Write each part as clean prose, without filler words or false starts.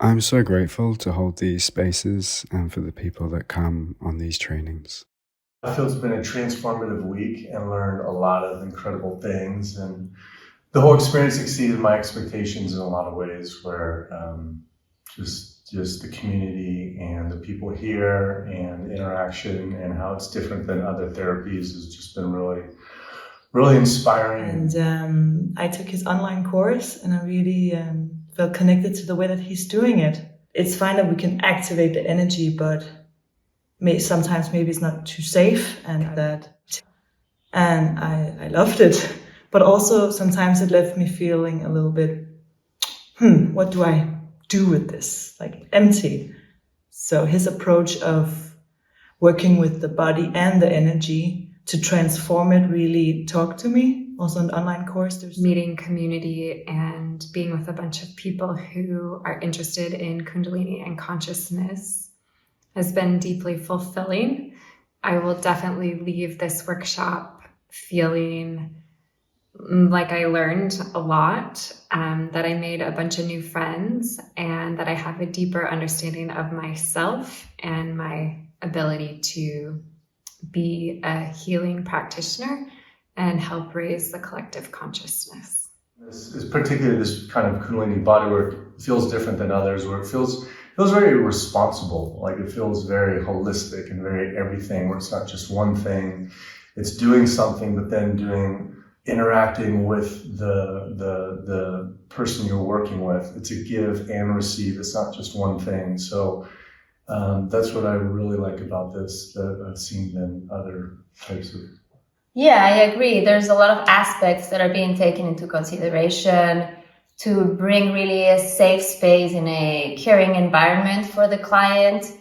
I'm so grateful to hold these spaces and for the people that come on these trainings. I feel it's been a transformative week and learned a lot of incredible things. And the whole experience exceeded my expectations in a lot of ways, where just the community and the people here and the interaction and how it's different than other therapies has just been really, really inspiring. And I took his online course and I really felt connected to the way that he's doing it. It's fine that we can activate the energy, but sometimes maybe it's not too safe, and I loved it. But also sometimes it left me feeling a little bit, what do I do with this? Like empty. So his approach of working with the body and the energy to transform it really talked to me. Also an online course. There's meeting community and being with a bunch of people who are interested in Kundalini and consciousness has been deeply fulfilling. I will definitely leave this workshop feeling like I learned a lot, that I made a bunch of new friends, and that I have a deeper understanding of myself and my ability to be a healing practitioner and help raise the collective consciousness. Particularly this kind of Kundalini bodywork feels different than others, where it feels very responsible. Like it feels very holistic and very everything, where it's not just one thing. It's doing something, but then interacting with the person you're working with. It's a give and receive. It's not just one thing. So that's what I really like about this, that I've seen in other types of. Yeah, I agree. There's a lot of aspects that are being taken into consideration to bring really a safe space in a caring environment for the client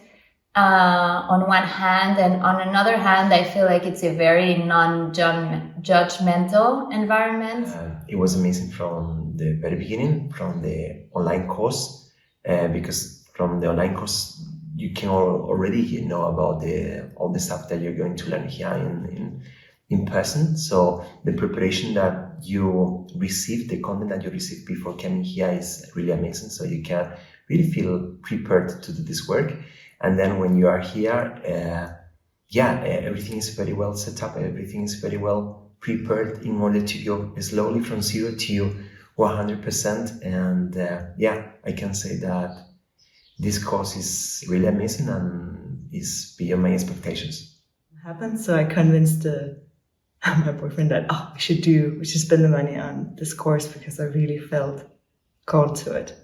on one hand, and on another hand, I feel like it's a very non-judgmental environment. It was amazing from the very beginning, from the online course, because from the online course you can already know about all the stuff that you're going to learn here in person. So the preparation that you receive, the content that you receive before coming here is really amazing. So you can really feel prepared to do this work. And then when you are here, everything is very well set up. Everything is very well prepared in order to go slowly from 0 to 100%. And I can say that this course is really amazing and is beyond my expectations. Happened, so I convinced my boyfriend that we should spend the money on this course, because I really felt called to it,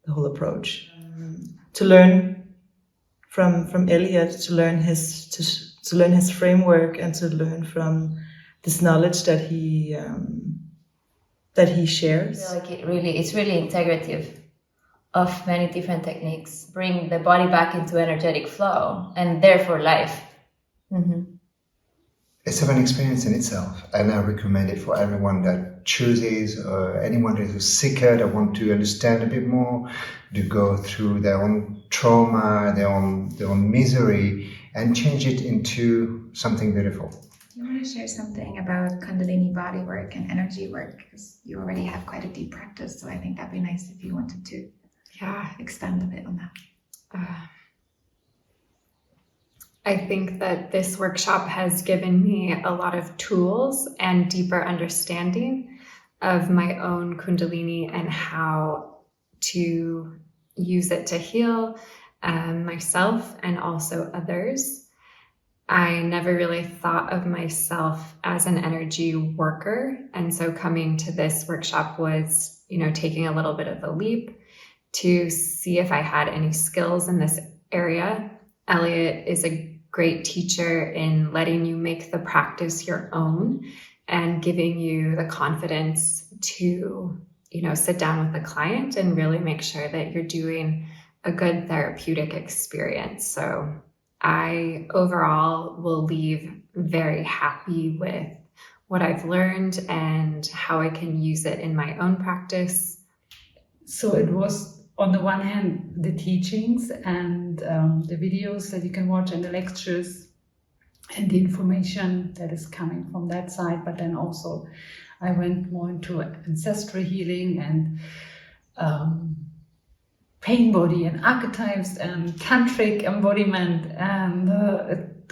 the whole approach. To learn from Elliot, to learn his framework, and to learn from this knowledge that he shares. I feel like it's really integrative of many different techniques, bring the body back into energetic flow and therefore life. Mm-hmm. It's an experience in itself, and I recommend it for everyone that chooses, or anyone that is seeker that want to understand a bit more, to go through their own trauma, their own misery, and change it into something beautiful. You want to share something about Kundalini Bodywork and energy work, because you already have quite a deep practice, so I think that'd be nice if you wanted to expand a bit on that. I think that this workshop has given me a lot of tools and deeper understanding of my own Kundalini and how to use it to heal myself and also others. I never really thought of myself as an energy worker. And so coming to this workshop was, taking a little bit of a leap to see if I had any skills in this area. Elliot is a great teacher in letting you make the practice your own and giving you the confidence to, sit down with the client and really make sure that you're doing a good therapeutic experience. So I overall will leave very happy with what I've learned and how I can use it in my own practice. So it was, on the one hand, the teachings and the videos that you can watch and the lectures and the information that is coming from that side. But then also I went more into ancestral healing and pain body and archetypes and tantric embodiment, and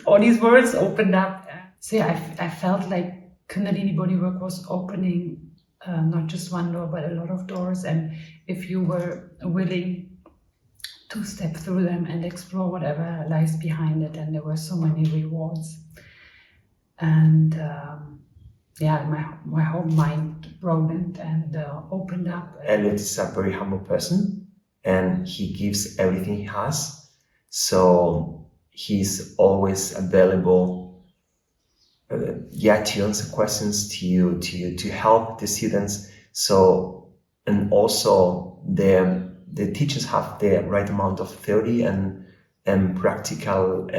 all these words opened up. So yeah, I felt like Kundalini Bodywork was opening not just one door, but a lot of doors. And if you were willing to step through them and explore whatever lies behind it, and there were so many rewards. And my whole mind broadened and opened up. Elliot is a very humble person, and he gives everything he has. So he's always available, to answer questions to help the students. So, and also the teachers have the right amount of theory and practical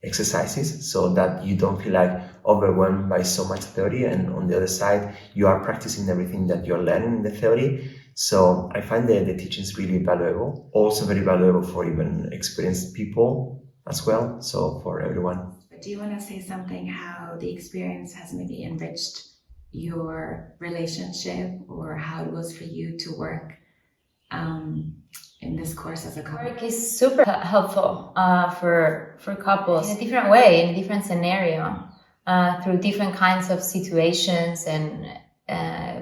exercises, so that you don't feel like overwhelmed by so much theory, and on the other side you are practicing everything that you're learning in the theory. So I find the teachings really valuable, also very valuable for even experienced people as well, so for everyone. Do you want to say something how the experience has maybe enriched your relationship, or how it was for you to work in this course as a couple? Work is super helpful for couples in a different way, in a different scenario, through different kinds of situations, and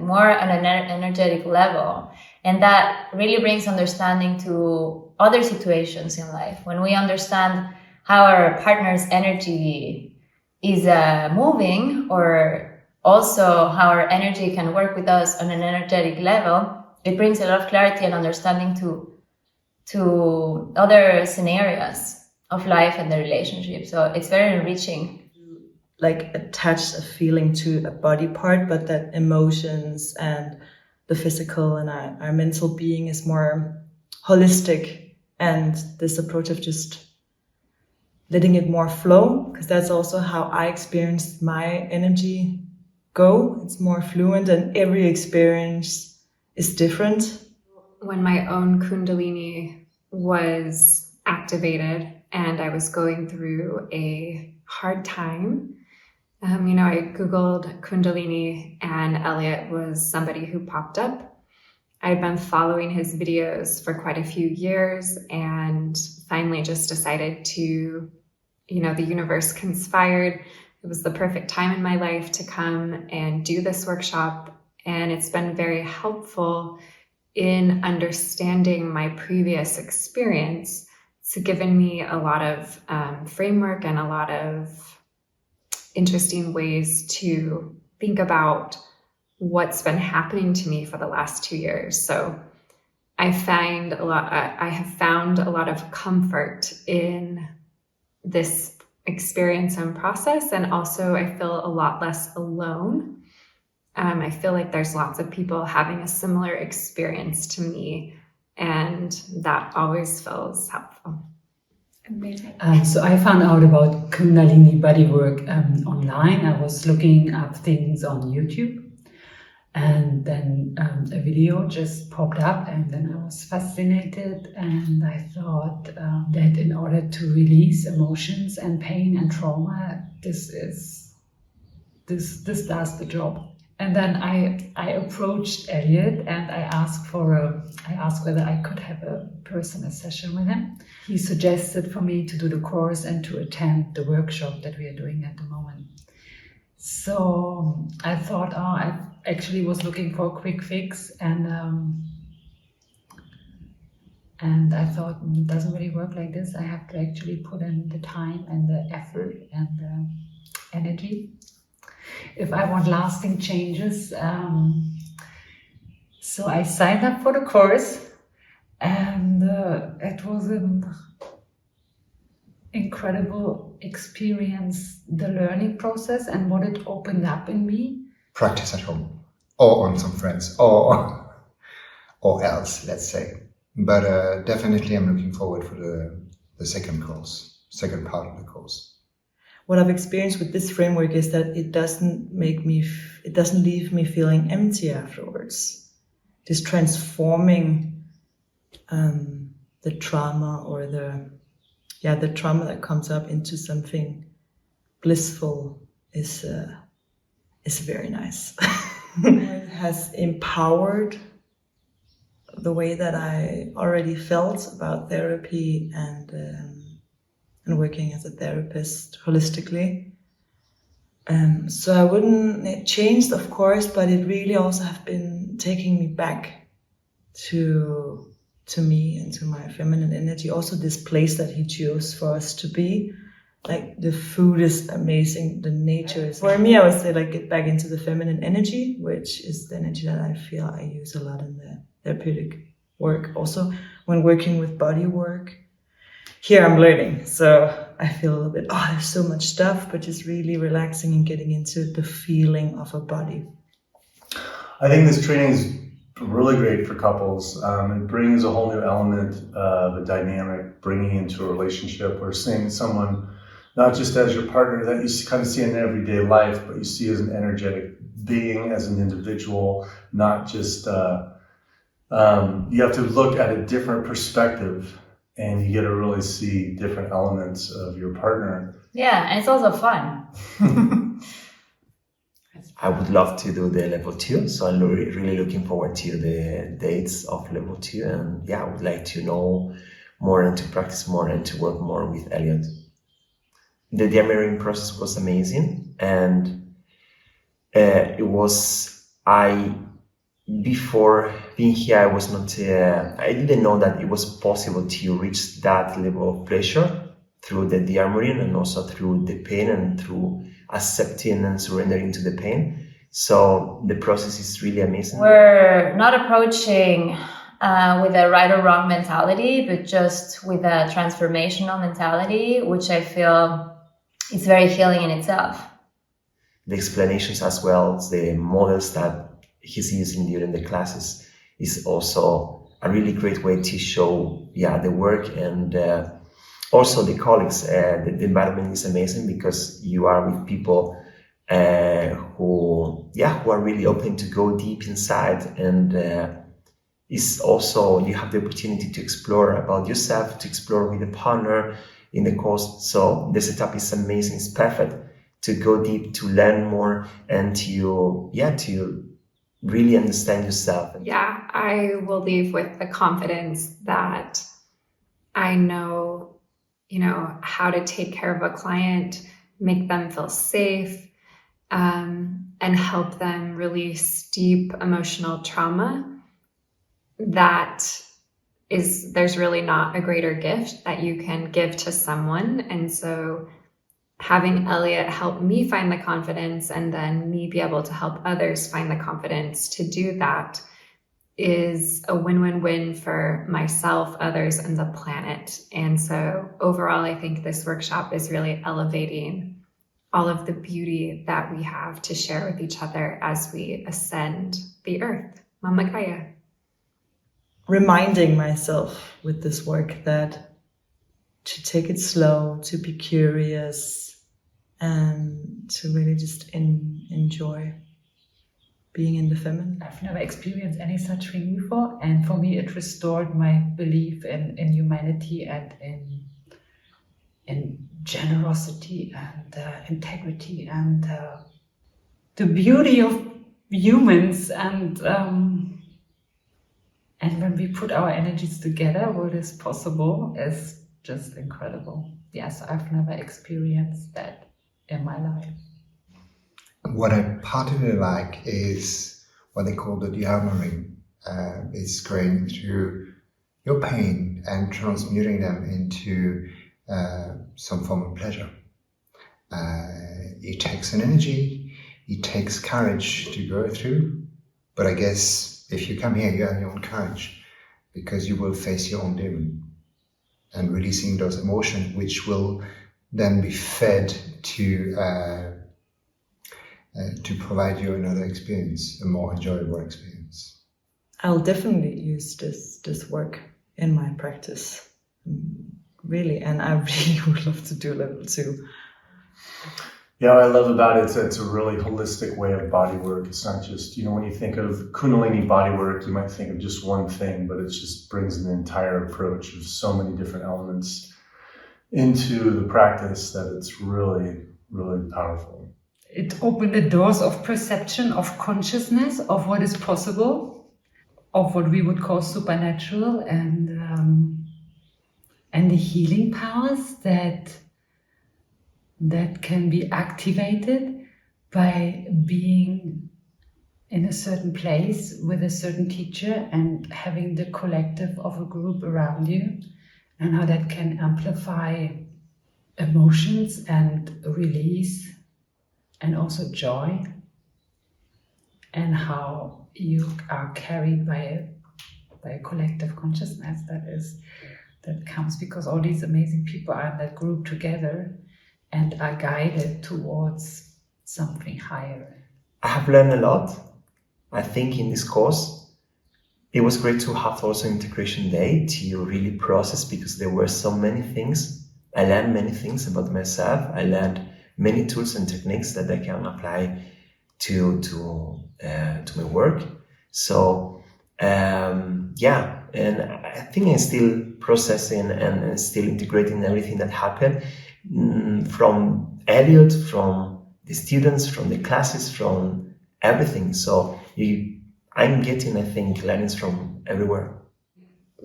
more on an energetic level. And that really brings understanding to other situations in life. When we understand how our partner's energy is moving, or also how our energy can work with us on an energetic level, it brings a lot of clarity and understanding to other scenarios of life and the relationship. So it's very enriching. Like attach a feeling to a body part, but that emotions and the physical and our mental being is more holistic. And this approach of just letting it more flow, because that's also how I experienced my energy go. It's more fluent, and every experience is different. When my own Kundalini was activated and I was going through a hard time, I Googled Kundalini, and Elliot was somebody who popped up. I'd been following his videos for quite a few years, and finally just decided to, the universe conspired. It was the perfect time in my life to come and do this workshop. And it's been very helpful in understanding my previous experience. It's given me a lot of framework and a lot of interesting ways to think about what's been happening to me for the last 2 years. So I have found a lot of comfort in this experience and process. And also I feel a lot less alone. I feel like there's lots of people having a similar experience to me, and that always feels helpful. Amazing. So I found out about Kundalini Bodywork online. I was looking up things on YouTube, and then a video just popped up, and then I was fascinated, and I thought that in order to release emotions and pain and trauma, this does the job. And then I approached Elliot, and I asked whether I could have a personal session with him. He suggested for me to do the course and to attend the workshop that we are doing at the moment. So I thought, I actually was looking for a quick fix, and I thought, it doesn't really work like this. I have to actually put in the time and the effort and the energy if I want lasting changes. So I signed up for the course, and it was an incredible experience, the learning process and what it opened up in me. Practice at home, or on some friends, or else, let's say. But definitely I'm looking forward for the second part of the course. What I've experienced with this framework is that it doesn't leave me feeling empty afterwards. Just transforming the trauma or the trauma that comes up into something blissful is very nice. It has empowered the way that I already felt about therapy and working as a therapist holistically. So I wouldn't, it changed of course, but it really also have been taking me back to me and to my feminine energy. Also this place that he chose for us to be. Like the food is amazing, the nature is. For me, I would say like get back into the feminine energy, which is the energy that I feel I use a lot in the therapeutic work. Also when working with body work. Here I'm learning, so I feel a little bit, there's so much stuff, but just really relaxing and getting into the feeling of a body. I think this training is really great for couples. It brings a whole new element of a dynamic, bringing into a relationship or seeing someone not just as your partner that you kind of see in everyday life, but you see as an energetic being, as an individual, not just, you have to look at a different perspective and you get to really see different elements of your partner. Yeah, and it's also fun. I would love to do the level 2, so I'm really looking forward to the dates of level 2, and I would like to know more and to practice more and to work more with Elliot. The de-armouring process was amazing, and before being here, I was not, I didn't know that it was possible to reach that level of pleasure through the de-armouring and also through the pain and through accepting and surrendering to the pain. So the process is really amazing. We're not approaching with a right or wrong mentality, but just with a transformational mentality, which I feel is very healing in itself. The explanations as well, the models that he's using during the classes is also a really great way to show the work, and also the colleagues. The environment is amazing because you are with people who are really open to go deep inside, and is also you have the opportunity to explore about yourself, to explore with a partner in the course. So the setup is amazing. It's perfect to go deep, to learn more, and to really understand yourself. Yeah, I will leave with the confidence that I know, how to take care of a client, make them feel safe, and help them release deep emotional trauma. There's really not a greater gift that you can give to someone. And so having Elliot help me find the confidence and then me be able to help others find the confidence to do that is a win-win-win for myself, others, and the planet. And so overall, I think this workshop is really elevating all of the beauty that we have to share with each other as we ascend the earth. Mama Gaia. Reminding myself with this work that to take it slow, to be curious, and to really just enjoy being in the feminine. I've never experienced any such thing before, and for me it restored my belief in humanity and in generosity and integrity and the beauty of humans, and when we put our energies together, what is possible is just incredible. Yes, I've never experienced that in my life. What I particularly like is what they call the de-armouring. It's going through your pain and transmuting them into some form of pleasure. It takes an energy, it takes courage to go through, but I guess if you come here, you have your own courage, because you will face your own demon and releasing those emotions, which will then be fed to provide you another experience, a more enjoyable experience. I'll definitely use this work in my practice, really, and I really would love to do level 2. Yeah, what I love about it is it's a really holistic way of body work. It's not just, when you think of Kundalini Bodywork, you might think of just one thing, but it just brings an entire approach of so many different elements into the practice that it's really, really powerful. It opened the doors of perception, of consciousness, of what is possible, what we would call supernatural and the healing powers that can be activated by being in a certain place with a certain teacher and having the collective of a group around you, and how that can amplify emotions and release and also joy, and how you are carried by a collective consciousness that comes because all these amazing people are in that group together and are guided towards something higher. I have learned a lot. I think in this course, it was great to have also integration day to really process, because there were so many things. I learned many things about myself. I learned many tools and techniques that I can apply to my work. So yeah, and I think I'm still processing and still integrating everything that happened from Elliot, from the students, from the classes, from everything. So I'm getting, I think, learnings from everywhere.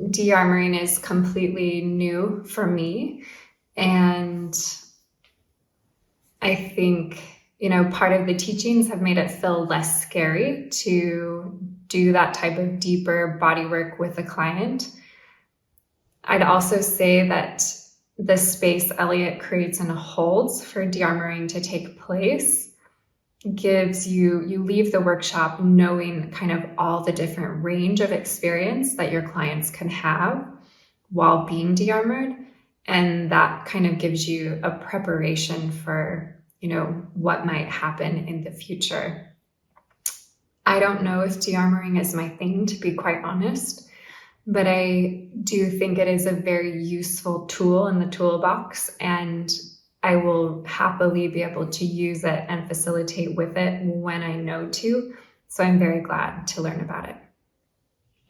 De-armouring is completely new for me, and I think, part of the teachings have made it feel less scary to do that type of deeper body work with a client. I'd also say that the space Elliot creates and holds for de-armouring to take place gives you leave the workshop knowing kind of all the different range of experience that your clients can have while being de-armoured. And that kind of gives you a preparation for, what might happen in the future. I don't know if de-armouring is my thing, to be quite honest, but I do think it is a very useful tool in the toolbox, and I will happily be able to use it and facilitate with it when I know to. So I'm very glad to learn about it.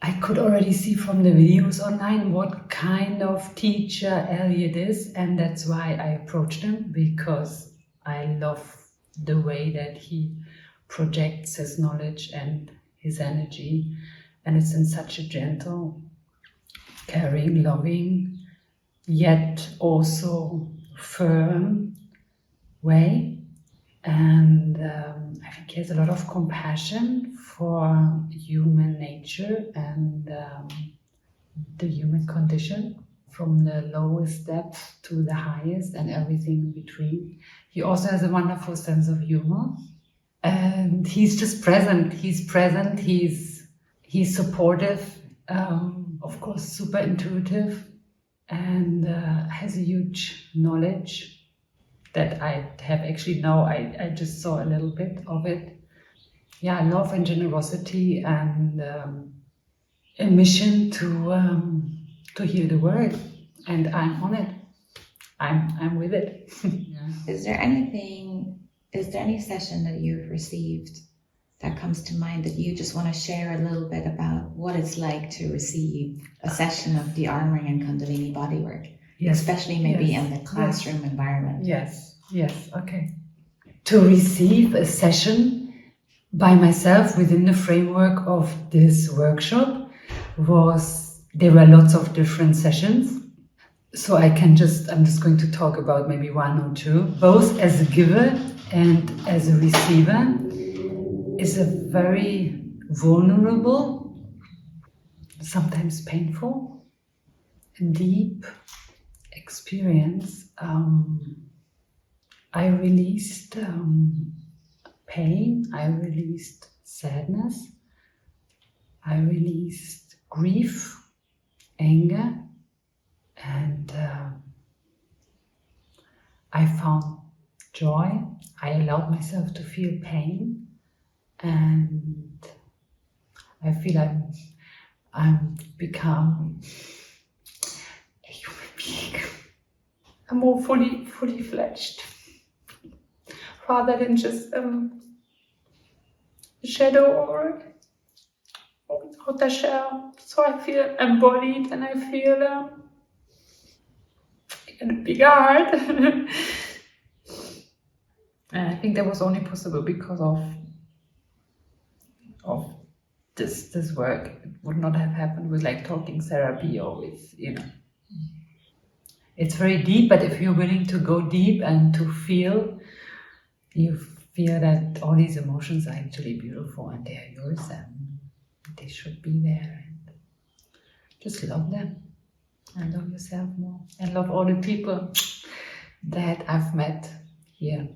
I could already see from the videos online what kind of teacher Elliot is, and that's why I approached him, because I love the way that he projects his knowledge and his energy, and it's in such a gentle, caring, loving, yet also firm way. And I think he has a lot of compassion for human nature and the human condition, from the lowest depth to the highest and everything in between. He also has a wonderful sense of humor, and he's just present. He's present. He's supportive, of course, super intuitive, and has a huge knowledge that I have actually now. I just saw a little bit of it. Yeah, love and generosity, and a mission to hear the word, and I'm on it. I'm with it. Yeah. Is there any session that you've received that comes to mind that you just want to share a little bit about what it's like to receive a session of de-armouring and Kundalini Bodywork? Yes. Especially maybe in the classroom environment. Yes, okay. To receive a session by myself within the framework of this workshop there were lots of different sessions. So I'm just going to talk about maybe one or two. Both as a giver and as a receiver is a very vulnerable, sometimes painful, deep experience. I released pain, I released sadness, I released grief, anger, and I found joy. I allowed myself to feel pain, and I feel I'm become a human being. I'm more fully fledged, rather than just a shadow or outer shell. So I feel embodied, and I feel in a bigger heart. And I think that was only possible because of this work would not have happened with like talking therapy or with, it's very deep, but if you're willing to go deep and to feel, you feel that all these emotions are actually beautiful and they are yours and they should be there, and just love them and love yourself more and love all the people that I've met here.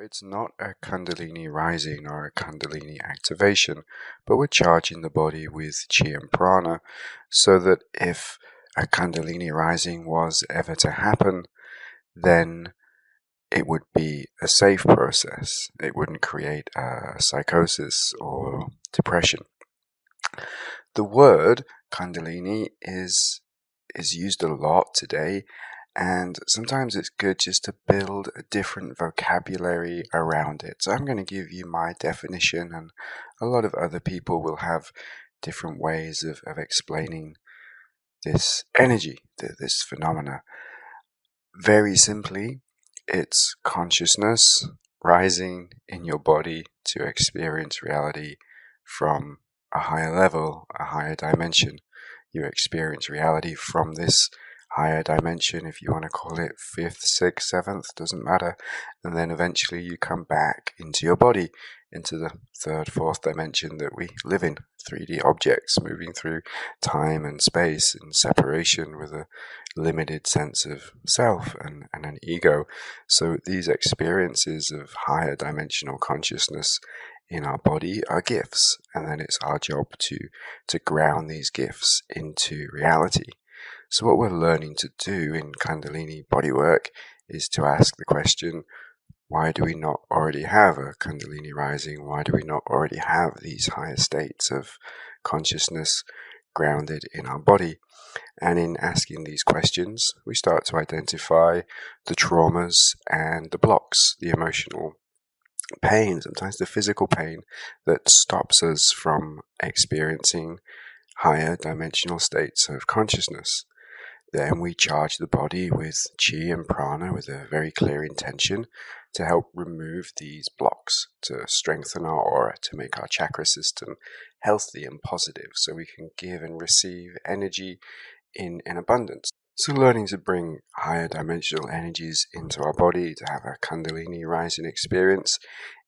It's not a Kundalini rising or a Kundalini activation, but we're charging the body with chi and prana so that if a Kundalini rising was ever to happen, then it would be a safe process. It wouldn't create psychosis or depression. The word Kundalini is used a lot today, and sometimes it's good just to build a different vocabulary around it. So I'm going to give you my definition, and a lot of other people will have different ways of explaining this energy, this phenomena. Very simply, it's consciousness rising in your body to experience reality from a higher level, a higher dimension. You experience reality from this higher dimension, if you want to call it fifth, sixth, seventh, doesn't matter. And then eventually you come back into your body, into the third, fourth dimension that we live in. 3D objects moving through time and space in separation with a limited sense of self and an ego. So these experiences of higher dimensional consciousness in our body are gifts, and then it's our job to ground these gifts into reality. So what we're learning to do in Kundalini Bodywork is to ask the question, why do we not already have a Kundalini rising? Why do we not already have these higher states of consciousness grounded in our body? And in asking these questions, we start to identify the traumas and the blocks, the emotional pain, sometimes the physical pain that stops us from experiencing higher dimensional states of consciousness. Then we charge the body with chi and prana with a very clear intention to help remove these blocks, to strengthen our aura, to make our chakra system healthy and positive so we can give and receive energy in abundance. So learning to bring higher dimensional energies into our body, to have a Kundalini rising experience,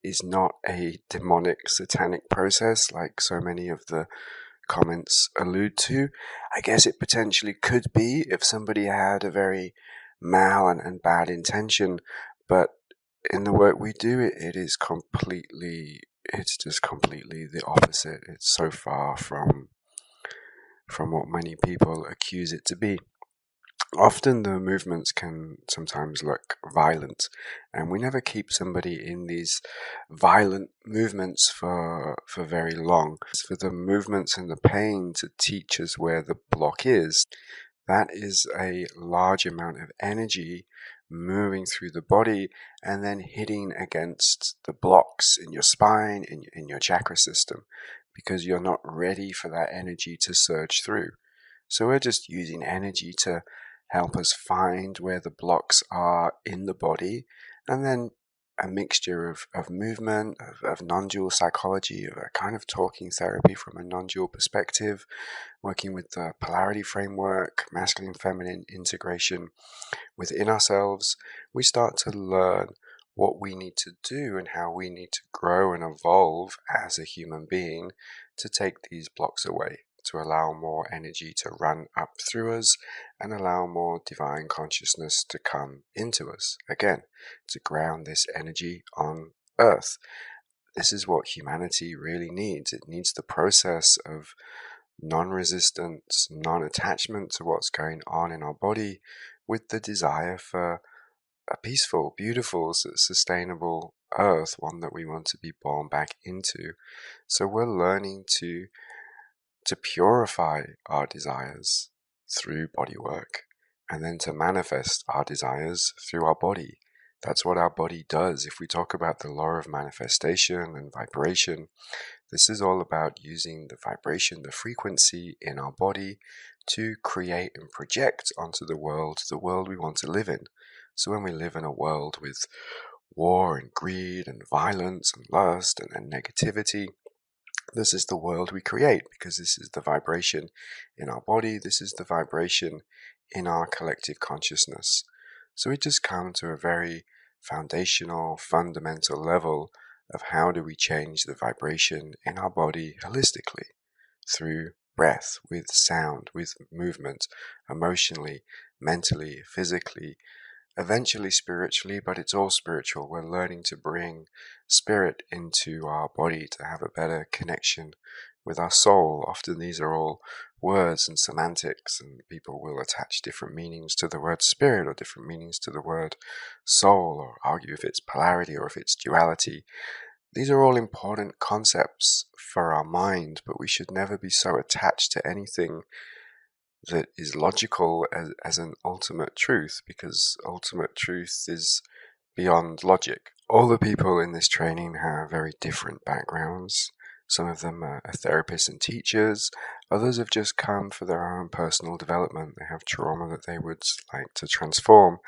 is not a demonic, satanic process like so many of the comments allude to. I guess it potentially could be if somebody had a very mal and bad intention, but in the work we do, it's just completely the opposite. It's so far from what many people accuse it to be. Often the movements can sometimes look violent, and we never keep somebody in these violent movements for very long. It's for the movements and the pain to teach us where the block is. That is a large amount of energy moving through the body and then hitting against the blocks in your spine, in your chakra system, because you're not ready for that energy to surge through. So we're just using energy to help us find where the blocks are in the body, and then a mixture of movement, of non-dual psychology, of a kind of talking therapy from a non-dual perspective, working with the polarity framework, masculine, feminine integration within ourselves. We start to learn what we need to do and how we need to grow and evolve as a human being to take these blocks away, to allow more energy to run up through us and allow more divine consciousness to come into us. Again, to ground this energy on earth. This is what humanity really needs. It needs the process of non-resistance, non-attachment to what's going on in our body, with the desire for a peaceful, beautiful, sustainable earth, one that we want to be born back into. So we're learning to purify our desires through body work, and then to manifest our desires through our body. That's what our body does. If we talk about the law of manifestation and vibration, this is all about using the vibration, the frequency in our body to create and project onto the world we want to live in. So when we live in a world with war and greed and violence and lust and negativity, This is the world we create, because this is the vibration in our body, this is the vibration in our collective consciousness. So we just come to a very foundational, fundamental level of how do we change the vibration in our body holistically, through breath, with sound, with movement, emotionally, mentally, physically, eventually spiritually, but it's all spiritual. We're learning to bring spirit into our body to have a better connection with our soul. Often these are all words and semantics, and people will attach different meanings to the word spirit or different meanings to the word soul, or argue if it's polarity or if it's duality. These are all important concepts for our mind, but we should never be so attached to anything that is logical as an ultimate truth, because ultimate truth is beyond logic. All the people in this training have very different backgrounds. Some of them are therapists and teachers. Others have just come for their own personal development. They have trauma that they would like to transform,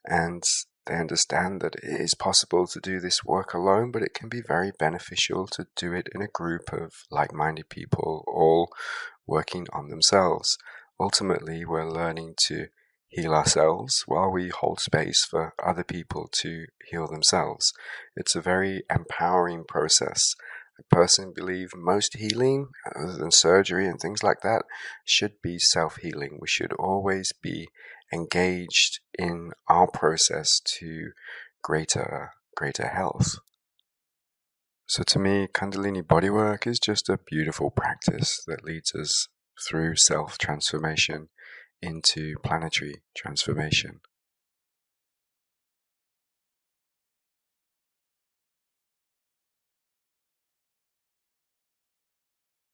and they understand that it is possible to do this work alone, but it can be very beneficial to do it in a group of like-minded people, all working on themselves. Ultimately, we're learning to heal ourselves while we hold space for other people to heal themselves. It's a very empowering process. I personally believe most healing, other than surgery and things like that, should be self-healing. We should always be engaged in our process to greater health. So to me, Kundalini Bodywork is just a beautiful practice that leads us through self-transformation into planetary transformation.